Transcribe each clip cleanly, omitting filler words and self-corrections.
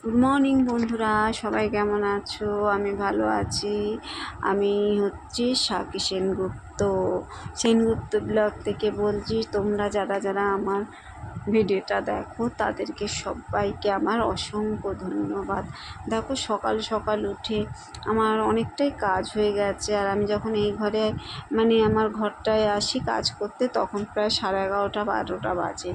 Good morning বন্ধুরা, সবাই কেমন আছো? আমি ভালো আছি। আমি হচ্ছি সাকি সেনগুপ্ত ব্লগ থেকে বলছি। তোমরা যারা যারা আমার ভিডিওটা দেখো তাদেরকে সবাইকে আমার অসংখ্য ধন্যবাদ। দেখো, সকাল সকাল উঠে আমার অনেকটাই কাজ হয়ে গেছে। আর আমি যখন এই ঘরে আমার ঘরটায় আসি কাজ করতে, তখন প্রায় 11:30-12টা বাজে।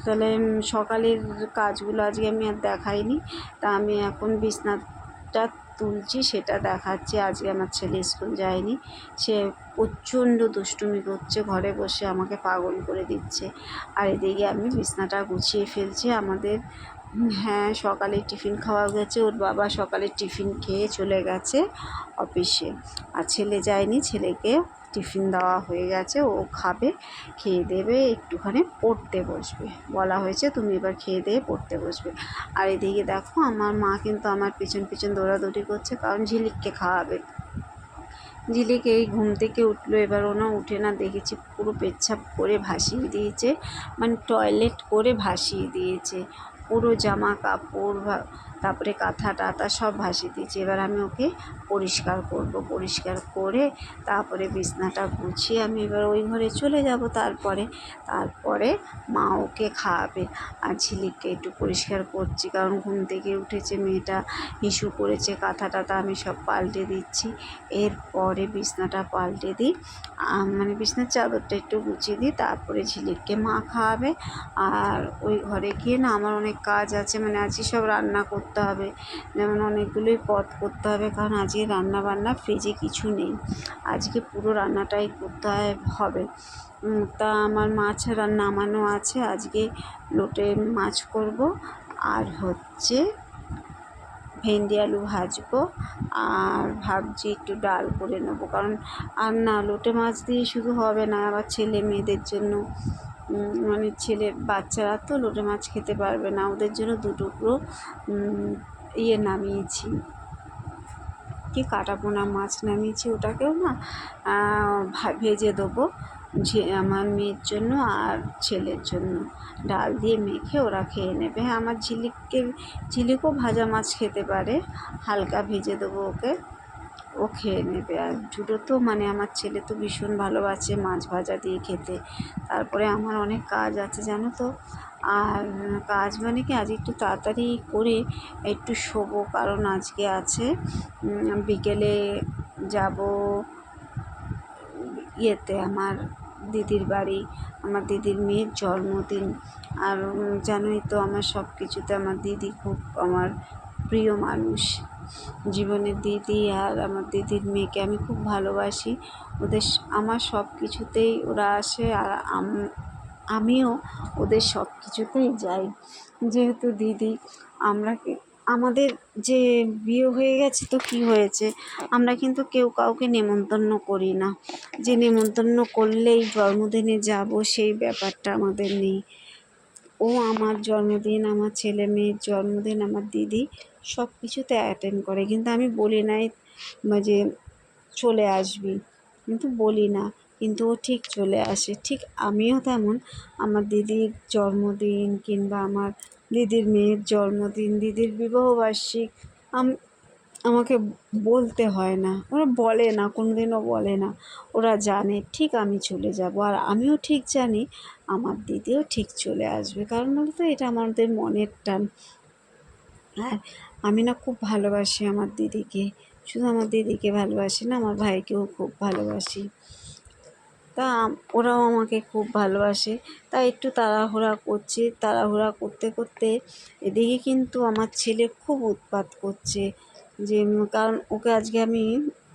তাহলে সকালের কাজগুলো আজকে আমি আর দেখাইনি। তা আমি এখন বিছনাটা তুলছি, সেটা দেখাচ্ছি। আজকে আমার ছেলে স্কুল যায়নি। সে প্রচণ্ড দুষ্টুমি করছে, ঘরে বসে আমাকে পাগল করে দিচ্ছে। আর এদিকে আমি বিছনাটা গুছিয়ে ফেলছি। আমাদের হ্যাঁ, সকালে টিফিন খাওয়া গেছে। ওর বাবা সকালে টিফিন খেয়ে চলে গেছে অফিসে। আর ছেলে যায়নি, ছেলেকে টিফিন দেওয়া হয়ে গেছে। ও খাবে, খেয়ে দেবে, একটুখানি পড়তে বসবে। বলা হয়েছে তুমি এবার খেয়ে দিয়ে পড়তে বসবে। আর এদিকে দেখো, আমার মা কিন্তু আমার পিছন পিছন দৌড়াদৌড়ি করছে, কারণ ঝিলিককে খাওয়াবে। ঝিলিক এই ঘুম থেকে উঠলো, এবার ওনা উঠে না, দেখেছি পুরো পেচ্ছাপ করে ভাসিয়ে দিয়েছে, টয়লেট করে ভাসিয়ে দিয়েছে। পুরো জামা কাপড় তারপরে কাঁথা টাথা সব ভাসিয়ে দিয়েছে। এবার আমি ওকে পরিষ্কার করব, পরিষ্কার করে তারপরে বিছনাটা গুছিয়ে আমি এবার ওই ঘরে চলে যাব। তারপরে মা ওকে খাওয়াবে। আর ঝিলিককে একটু পরিষ্কার করছি, কারণ ঘুম থেকে উঠেছে, মেয়েটা হিসু করেছে। কাঁথা টাথা আমি সব পাল্টে দিচ্ছি। এরপরে বিছনাটা পাল্টে দিই, বিছনার চাদরটা একটু গুছিয়ে দিই। তারপরে ঝিলিককে মা খাওয়াবে। আর ওই ঘরে গিয়ে না আমার অনেক কাজ আছে, আজকে সব রান্না করতে হবে। যেমন অনেকগুলোই পদ করতে হবে, কারণ আজকে রান্না বান্না ফ্রিজে কিছু নেই। আজকে পুরো রান্নাটাই করতে হবে। তা আমার মাছ নামানো আছে, আজকে লোটে মাছ করব। আর হচ্ছে ভেন্ডি আলু ভাজবো। আর ভাবছি একটু ডাল করে নেবো, কারণ আর না, লোটে মাছ দিয়ে শুধু হবে না, আবার ছেলে মেয়েদের জন্য ছেলের বাচ্চারা তো লোটে মাছ খেতে পারবে না, ওদের জন্য দুটুকরো নামিয়েছি, কি কাটাপোনা মাছ নামিয়েছি। ওটাকেও না ভেজে দেবো আমার মেয়ের জন্য আর ছেলের জন্য। ডাল দিয়ে মেখে ওরা খেয়ে নেবে। হ্যাঁ, আমার ঝিলিকও ভাজা মাছ খেতে পারে, হালকা ভেজে দেবো ওকে, ও খেয়ে নেবে। আর দুটো তো আমার ছেলে তো ভীষণ ভালোবাসে মাছ ভাজা দিয়ে খেতে। তারপরে আমার অনেক কাজ আছে জানো তো। আর কাজ কি, আজ একটু তাড়াতাড়ি করে একটু শোবো, কারণ আজকে আছে বিকেলে যাব ইয়েতে, আমার দিদির বাড়ি। আমার দিদির মেয়ের জন্মদিন। আর জানোই তো, আমার সব কিছুতে আমার দিদি খুব আমার প্রিয় মানুষ। জীবনের দিদি আর আমার দিদির মেয়েকে আমি খুব ভালোবাসি। আমার সব কিছুতেই ওরা আসে, আর আমিও ওদের সব কিছুতেই যাই। যেহেতু দিদি, আমাদের যে বিয়ে হয়ে গেছে তো কী হয়েছে, আমরা কিন্তু কেউ কাউকে নেমন্তন্ন করি না, যে নেমন্তন্ন করলেই জন্মদিনে যাব সেই ব্যাপারটা আমাদের নেই। ও আমার জন্মদিন, আমার ছেলে মেয়ের জন্মদিন, আমার দিদি সব কিছুতে অ্যাটেন্ড করে, কিন্তু আমি বলি নাই যে চলে আসবি, কিন্তু বলি না, কিন্তু ও ঠিক চলে আসে। ঠিক আমিও তেমন, আমার দিদির জন্মদিন কিংবা আমার দিদির মেয়ের জন্মদিন, দিদির বিবাহবার্ষিক আমাকে বলতে হয় না, ওরা বলে না, কোনোদিনও বলে না। ওরা জানে ঠিক আমি চলে যাব, আর আমিও ঠিক জানি আমার দিদিও ঠিক চলে আসবে, কারণ বলতো এটা আমাদের মনের টান। আর আমি না খুব ভালোবাসি আমার দিদিকে, শুধু আমার দিদিকে ভালোবাসি না, আমার ভাইকেও খুব ভালোবাসি। তা ওরাও আমাকে খুব ভালোবাসে। তাই একটু তাড়াহুড়া করছি, তাড়াহুড়া করতে করতে এদিকে কিন্তু আমার ছেলে খুব উৎপাত করছে। কারণ ওকে আজকে আমি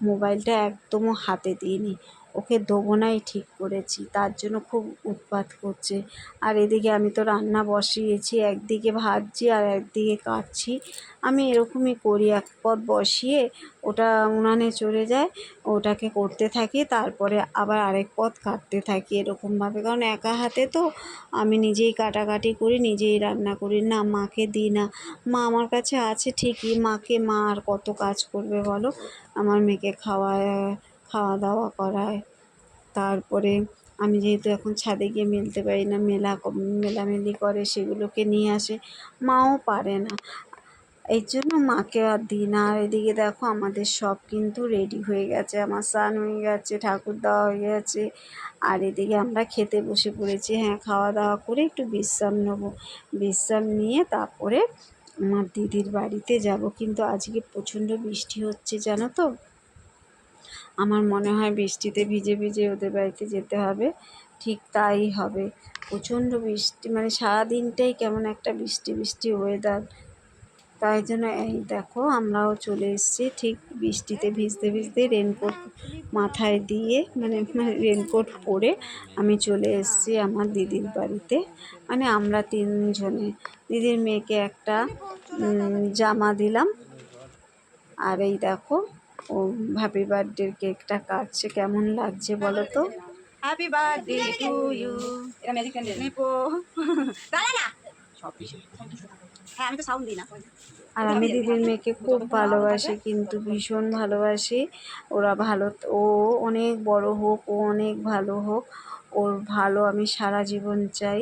মোবাইলটা একদমও হাতে দিইনি, ওকে দেবো নাই ঠিক করেছি, তার জন্য খুব উৎপাত করছে। আর এদিকে আমি তো রান্না বসিয়েছি, একদিকে ভাজছি আর একদিকে কাটছি। আমি এরকমই করি, এক পদ বসিয়ে ওটা উনানে চলে যায়, ওটাকে করতে থাকি, তারপরে আবার আরেক পদ কাটতে থাকি, এরকমভাবে। কারণ একা হাতে তো আমি নিজেই কাটাকাটি করি, নিজেই রান্না করি, না মাকে দিই না। মা আমার কাছে আছে ঠিকই, মা আর কত কাজ করবে বলো, আমার মেয়েকে খাওয়া দাওয়া করায়। তারপরে আমি যেহেতু এখন ছাদে গিয়ে মেলতে পারি না, মেলামেলি করে সেগুলোকে নিয়ে আসে, মাও পারে না। এই জন্য মাকে আর দিই না। আর এদিকে দেখো আমাদের সব কিন্তু রেডি হয়ে গেছে, আমার স্নান হয়ে গেছে, ঠাকুর দেওয়া হয়ে গেছে, আর এদিকে আমরা খেতে বসে পড়েছি। হ্যাঁ, খাওয়া দাওয়া করে একটু বিশ্রাম নেবো, বিশ্রাম নিয়ে তারপরে আমার দিদির বাড়িতে যাব। কিন্তু আজকে প্রচণ্ড বৃষ্টি হচ্ছে জানো তো, আমার মনে হয় বৃষ্টিতে ভিজে ভিজে ওদের বাড়িতে যেতে হবে। ঠিক তাই হবে, প্রচণ্ড বৃষ্টি, মানে সারাদিনটাই কেমন একটা বৃষ্টি বৃষ্টি ওয়েদার। তাই জন্য এই দেখো আমরাও চলে এসেছি ঠিক বৃষ্টিতে ভিজতে ভিজতে, রেনকোট মাথায় দিয়ে মানে রেনকোট পরে আমি চলে এসেছি আমার দিদির বাড়িতে। মানে আমরা তিনজনে, দিদির মেয়েকে একটা জামা দিলাম। আর এই দেখো ও হ্যাপি বার্থডের কেকটা কাটছে, কেমন লাগছে বলো তো। Happy birthday to you. এটা ম্যাজিক ক্যান্ডেল নেপো। দাঁড়া না। হ্যাঁ, আমি তো সাউন্ড দিই না। আর আমি দিদির মেয়েকে খুব ভালোবাসি, কিন্তু ভীষণ ভালোবাসি। ওরা ভালো, ও অনেক বড় হোক, ও অনেক ভালো হোক, ওর ভালো আমি সারা জীবন চাই।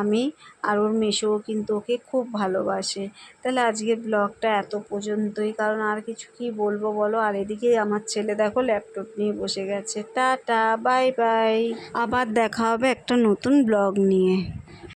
আমি আর ওর মেসোও কিন্তু ওকে খুব ভালোবাসে। তাহলে আজকের ব্লগটা এত পর্যন্তই, কারণ আর কিছু কি বলবো বলো। আর এদিকে আমার ছেলে দেখো ল্যাপটপ নিয়ে বসে গেছে। টাটা, বাই বাই, আবার দেখা হবে একটা নতুন ব্লগ নিয়ে।